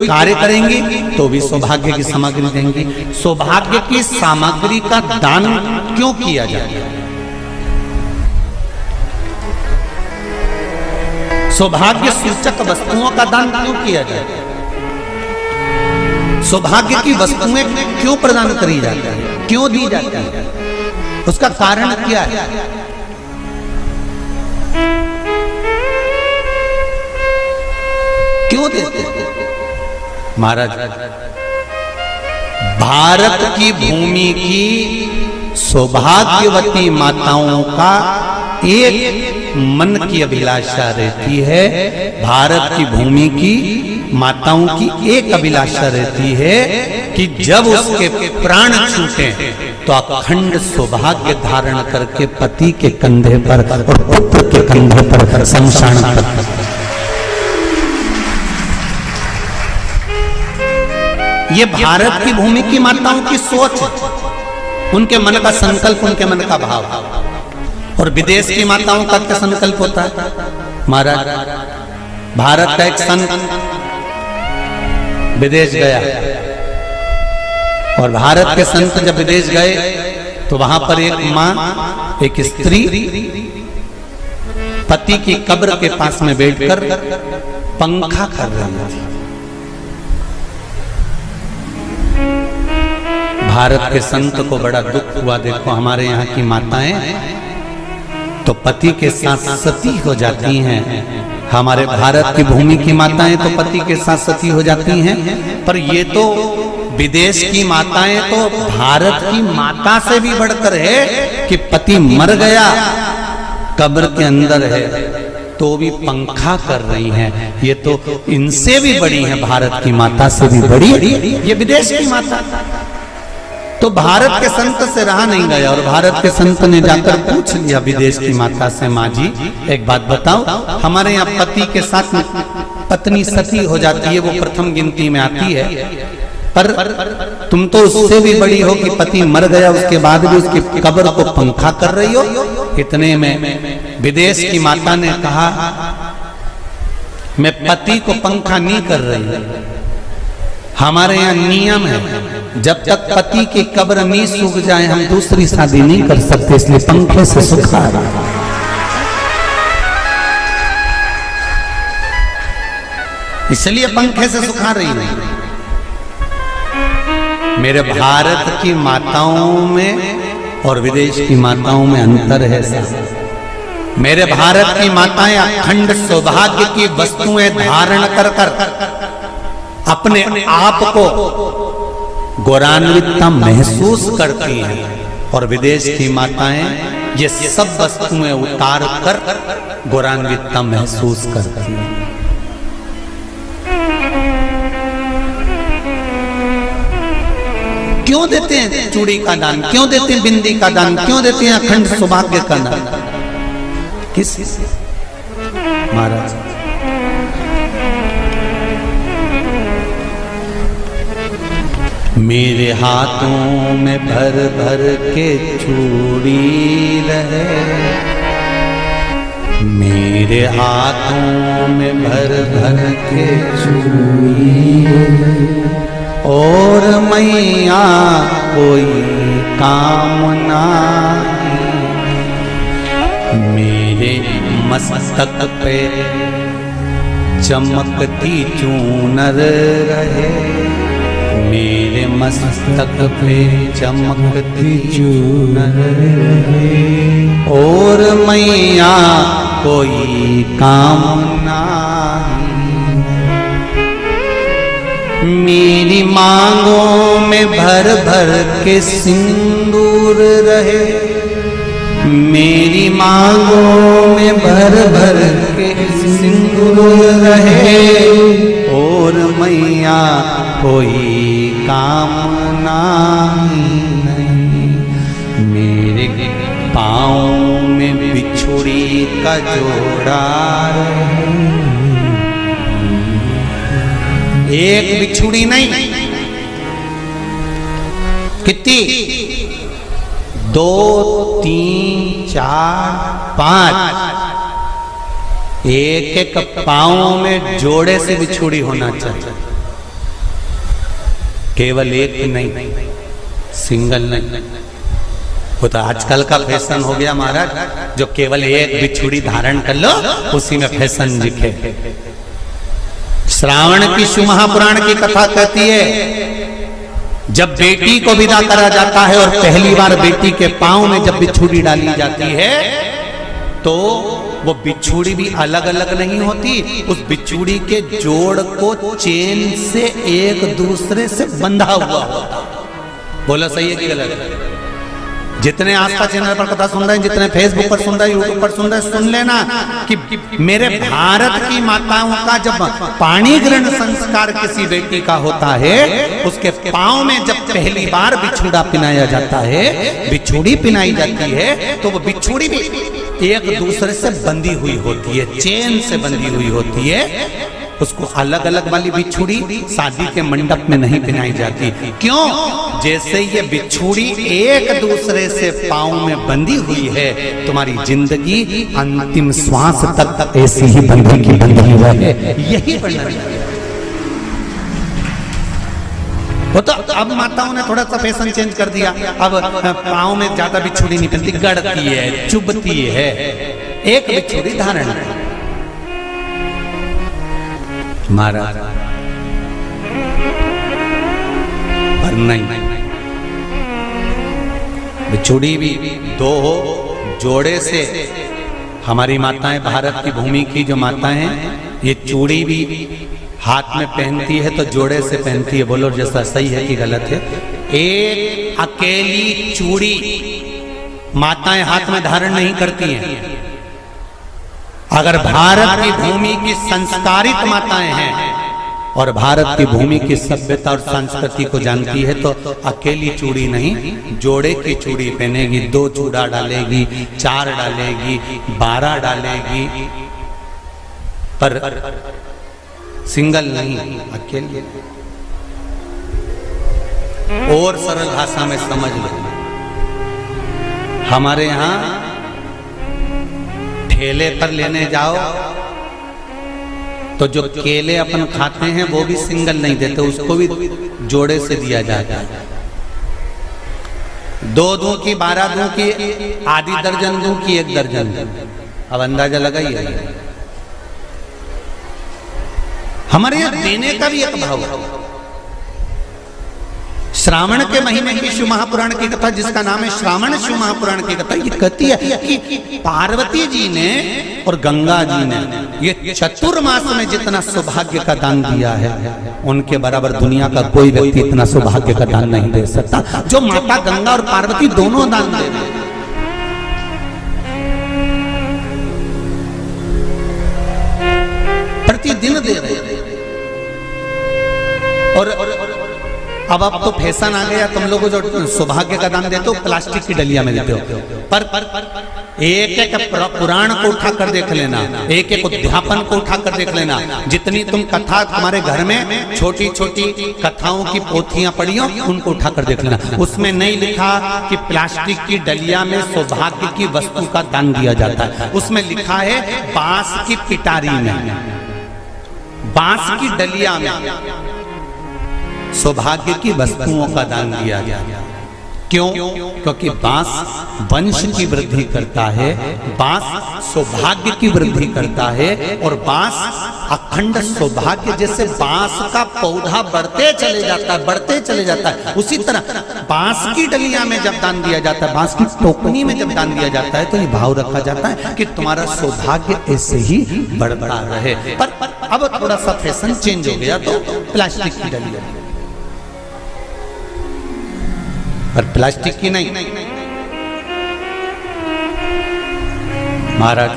कार्य करेंगी तो भी सौभाग्य की सामग्री देंगी। सौभाग्य की सामग्री का दान क्यों किया जाता है? सौभाग्य सूचक वस्तुओं का दान क्यों किया जाता है? सौभाग्य की वस्तुएं क्यों प्रदान करी जाती है, क्यों दी जाती है? उसका कारण क्या है? क्यों देते हैं? महाराज, भारत की भूमि की सौभाग्यवती माताओं का एक मन की अभिलाषा रहती है। भारत की भूमि की माताओं की एक अभिलाषा रहती है कि जब उसके प्राण छूटे तो अखंड सौभाग्य धारण करके पति के कंधे पर और पुत्र के कंधे पर शमशान पर। ये भारत की भूमि की माताओं की सोच, उनके मन का संकल्प, उनके मन का भाव। और विदेश की माताओं का क्या संकल्प होता है? महाराज, भारत का एक संत विदेश गया और भारत के संत जब विदेश गए तो वहां पर एक मां, एक स्त्री पति की कब्र के पास में बैठकर पंखा कर रही थी। भारत के संत को बड़ा दुख हुआ। देखो, हमारे यहाँ की माताएं तो पति के साथ सती हो जाती हैं, हमारे भारत की भूमि की माताएं तो पति के साथ सती हो जाती हैं, पर ये तो विदेश की माताएं तो भारत की माता से भी बढ़कर है कि पति मर गया, कब्र के अंदर है तो भी पंखा कर रही हैं। ये तो इनसे भी बड़ी है, भारत की माता से भी बड़ी ये विदेश की माता। तो भारत के संत से रहा नहीं गया और भारत के संत ने जाकर पूछ लिया विदेश की माता से, माँ जी एक बात बताओ, हमारे यहाँ पति के साथ पत्नी सती हो जाती है, वो प्रथम गिनती में आती है, पर तुम तो उससे भी बड़ी हो कि पति मर गया उसके बाद भी उसकी कब्र को पंखा कर रही हो। इतने में विदेश की माता ने कहा, मैं पति को पंखा नहीं कर रही, हमारे यहाँ नियम है जब तक पति की कब्र नहीं सूख जाए हम दूसरी शादी नहीं कर सकते, इसलिए पंखे से सुखा रहा। इसलिए पंखे से सुखा रही है। मेरे भारत की माताओं में और विदेश की माताओं में अंतर है सर। मेरे भारत की माताएं अखंड सौभाग्य की वस्तुएं धारण कर कर अपने आप को गौरवान्वितता महसूस करती हैं और विदेश की माताएं ये सब वस्तुएं उतार कर गौरवान्वितता महसूस करती हैं। क्यों देते हैं चूड़ी का दान, क्यों देते हैं बिंदी का दान, क्यों देते हैं अखंड सौभाग्य का दान? किस महाराज, मेरे हाथों में भर भर के चूड़ी रहे, मेरे हाथों में भर भर के चूड़ी, और मैया कोई काम नहीं, मेरे मस्तक पे चमकती चूनर रहे, मेरे मस्तक पे चमकती चूनर रहे, और मैया कोई काम नहीं, मेरी मांगों में भर भर के सिंदूर रहे, मेरी मांगों में भर भर के सिंदूर रहे, और मैया कोई कामना नहीं, मेरे पाँव में बिछुड़ी का जोड़ा रहे, एक बिछुड़ी नहीं, कितनी? 2, 3, 4, 5, एक एक पाँव में जोड़े से बिछुड़ी होना चाहिए। केवल एक नहीं, सिंगल नहीं। वो तो आजकल का फैशन हो गया महाराज, जो केवल एक बिछुड़ी धारण कर लो उसी में फैशन दिखे। श्रावण की शिव महापुराण की कथा कहती है, जब बेटी को विदा करा जाता है और पहली बार बेटी के पांव में जब बिछुड़ी डाली जाती है तो वो बिछुड़ी भी अलग अलग नहीं होती, उस बिछुड़ी के जोड़ को चेन से एक दूसरे से बंधा हुआ होता। बोला सही है कि गलत? जितने आस्था चैनल पर कथा सुन रहे हैं, जितने फेसबुक पर सुन रहे हैं, यूट्यूब पर सुन रहे हैं, सुन लेना कि मेरे भारत की माताओं का जब पाणी ग्रहण संस्कार किसी बेटी का होता है, उसके पांव में जब पहली बार बिछुड़ा पिनाया जाता है, बिछुड़ी पिनाई जाती है, तो वो बिछुड़ी भी एक दूसरे से बंधी हुई होती है, चेन से बंधी हुई होती है। उसको अलग अलग वाली बिछुड़ी शादी के मंडप में नहीं पिनाई जाती। क्यों? जैसे ये बिछुड़ी एक दूसरे से पांव में बंधी हुई है, तुम्हारी जिंदगी अंतिम श्वास तक ऐसी ही बंधी रहे, यही वर्णन है। वो तो अब माताओं ने थोड़ा सा फैशन चेंज कर दिया, अब पांव में ज्यादा बिछुड़ी नहीं पहनती, गड़ती है, चुभती है, एक बिछुड़ी धारण है। महाराज पर नहीं, बिछुड़ी भी दो हो, जोड़े से। हमारी माताएं, भारत की भूमि की जो माताएं हैं, ये चूड़ी भी हाथ में पहनती है तो जोड़े से पहनती है। बोलो जैसा सही है कि गलत है? एक अकेली चूड़ी माताएं हाथ में धारण नहीं करती हैं। अगर भारत की भूमि की संस्कारित माताएं हैं और भारत की भूमि की सभ्यता और संस्कृति को जानती है तो अकेली चूड़ी नहीं, जोड़े की चूड़ी पहनेगी, 2 चूड़ा डालेगी, 4 डालेगी, 12 डालेगी, पर सिंगल नहीं, अकेले। और सरल भाषा में समझ लो, हमारे यहां ठेले पर लेने जाओ तो जो केले अपन खाते हैं वो भी सिंगल नहीं देते, उसको भी जोड़े से दिया जाता है। 2 दूं की, 12 दूं की, आधी दर्जन दूं की 1 दर्जन दूं। अब अंदाजा लगाइए, हमारे यहां देने का भी एक भाव है। श्रावण के महीने की शिव महापुराण की कथा, जिसका नाम है श्रावण शिव महापुराण की कथा, ये कहती है कि पार्वती जी ने और गंगा जी ने ये चतुर्मास में जितना सौभाग्य का दान दिया है, उनके बराबर दुनिया का कोई व्यक्ति इतना सौभाग्य का दान नहीं दे सकता जो माता गंगा और पार्वती दोनों दान दे रहे हैं। प्रतिदिन दे रहे हैं। और अब तो फैशन आ गया, तुम लोगों जो सौभाग्य का दान देते हो प्लास्टिक की डलिया में देते हो, पर एक एक पुराण को उठा कर देख लेना, एक एक उद्यापन को उठा कर देख लेना। जितनी तुम कथा तुम्हारे घर में छोटी छोटी कथाओं की पोथियां पढ़ी हो, उनको उठा कर देख लेना, उसमें नहीं लिखा कि प्लास्टिक की डलिया में सौभाग्य की वस्तु का दान दिया जाता है। उसमें लिखा है बांस की पिटारी में, बांस की डलिया में सौभाग्य की वस्तुओं का दान दिया गया। क्यों? क्योंकि बांस वंश की वृद्धि करता है, बांस सौभाग्य की वृद्धि करता है, और बांस अखंड सौभाग्य। जैसे बांस का पौधा बढ़ते चले जाता है, बढ़ते चले जाता है, उसी तरह बांस की डलिया में जब दान दिया जाता है, बांस की टोकनी में जब दान दिया जाता है, तो ये भाव रखा जाता है कि तुम्हारा सौभाग्य ऐसे ही बढ़ता रहे। पर अब थोड़ा सा फैशन चेंज हो गया तो प्लास्टिक की डलिया, पर प्लास्टिक की नहीं। महाराज